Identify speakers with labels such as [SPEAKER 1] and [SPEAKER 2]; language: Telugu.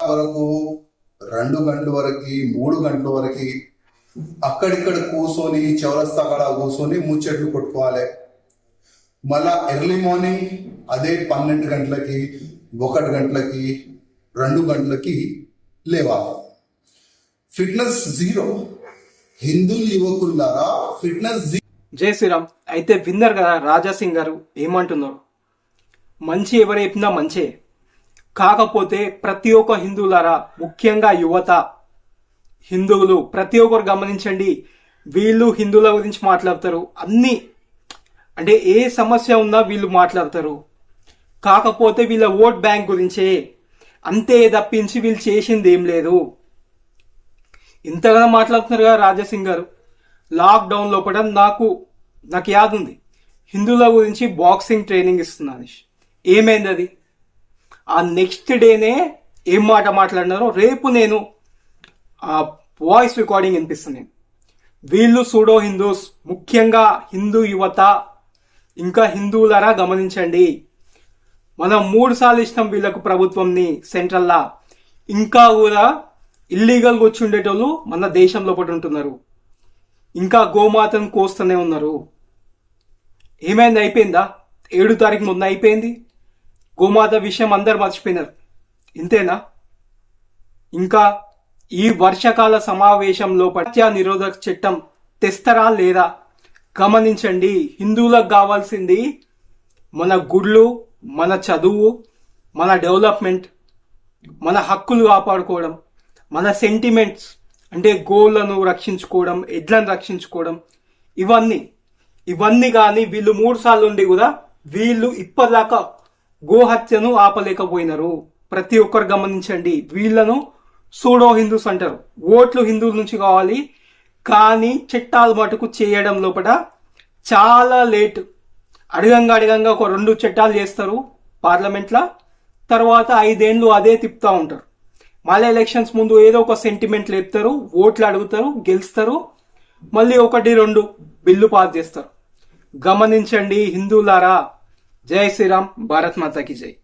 [SPEAKER 1] వరకు 2 గంటల వరకు 3 గంటల వరకు అక్కడిక్కడ కూర్చొని చౌరస్తా కాడ కూర్చొని ముచ్చట్లు కొట్టుకోవాలి. మళ్ళా ఎర్లీ మార్నింగ్ అదే 12 గంటలకి 1 గంటలకి 2 గంటలకి లేవాలి. Fitness zero. హిందూ యువకులారా ఫిట్నెస్ జీరో.
[SPEAKER 2] జై శ్రీరామ్. అయితే విన్నర్ కదా రాజా సింగ్ గారు ఏమంటున్నారు? మంచి ఎవరు చెప్పినా మంచే, కాకపోతే ప్రతి ఒక్క హిందువులారా, ముఖ్యంగా యువత, హిందువులు ప్రతి ఒక్కరు గమనించండి. వీళ్ళు హిందువుల గురించి మాట్లాడతారు, అన్ని అంటే ఏ సమస్య ఉన్నా వీళ్ళు మాట్లాడతారు. కాకపోతే వీళ్ళ ఓట్ బ్యాంక్ గురించే, అంతే తప్పించి వీళ్ళు చేసింది ఏం లేదు. ఇంతగా మాట్లాడుతున్నారు కదా రాజాసింగ్ గారు. లాక్డౌన్ లోపల నాకు యాద్ ఉంది, హిందువుల గురించి బాక్సింగ్ ట్రైనింగ్ ఇస్తున్నాను. ఏమైంది అది? ఆ నెక్స్ట్ డేనే ఏం మాట మాట్లాడినారో రేపు నేను ఆ వాయిస్ రికార్డింగ్ వినిపిస్తున్నాను. వీళ్ళు సూడో హిందూస్, ముఖ్యంగా హిందూ యువత ఇంకా హిందువులరా గమనించండి. మనం 3 సార్లు ఇష్టం వీళ్ళకు ప్రభుత్వంని సెంట్రల్లా, ఇంకా కూడా ఇల్లీగల్గా వచ్చి ఉండేటోళ్ళు మన దేశంలో పడి ఉంటున్నారు. ఇంకా గోమాతను కోస్తూనే ఉన్నారు. ఏమైంది? అయిపోయిందా? 7 తారీఖు ముందు అయిపోయింది. గోమాత విషయం అందరు మర్చిపోయినారు. ఇంతేనా? ఇంకా ఈ వర్షాకాల సమావేశంలో హత్యా నిరోధక చట్టం తెస్తారా లేదా గమనించండి. హిందువులకు కావాల్సింది మన గుళ్ళు, మన చదువు, మన డెవలప్మెంట్, మన హక్కులు కాపాడుకోవడం, మన సెంటిమెంట్స్ అంటే గోళ్లను రక్షించుకోవడం, ఎడ్లను రక్షించుకోవడం, ఇవన్నీ కానీ వీళ్ళు 3 సార్లు ఉండి కూడా వీళ్ళు ఇప్పటిదాకా గోహత్యను ఆపలేకపోయినారు. ప్రతి ఒక్కరు గమనించండి. వీళ్ళను సూడో హిందూస్ అంటారు. ఓట్లు హిందువుల నుంచి కావాలి, కానీ చట్టాలు మటుకు చేయడం లోపల చాలా లేట్. అడగంగా ఒక 2 చట్టాలు చేస్తారు పార్లమెంట్లో, తర్వాత 5 ఏళ్ళు అదే తిప్పుతూ ఉంటారు. మళ్ళీ ఎలక్షన్స్ ముందు ఏదో ఒక సెంటిమెంట్ లేపుతారు, ఓట్లు అడుగుతారు, గెలుస్తారు, మళ్ళీ 1-2 బిల్లు పాస్ చేస్తారు. గమనించండి హిందువులారా. జై శ్రీరామ్. భారత్ మాతాకి జై.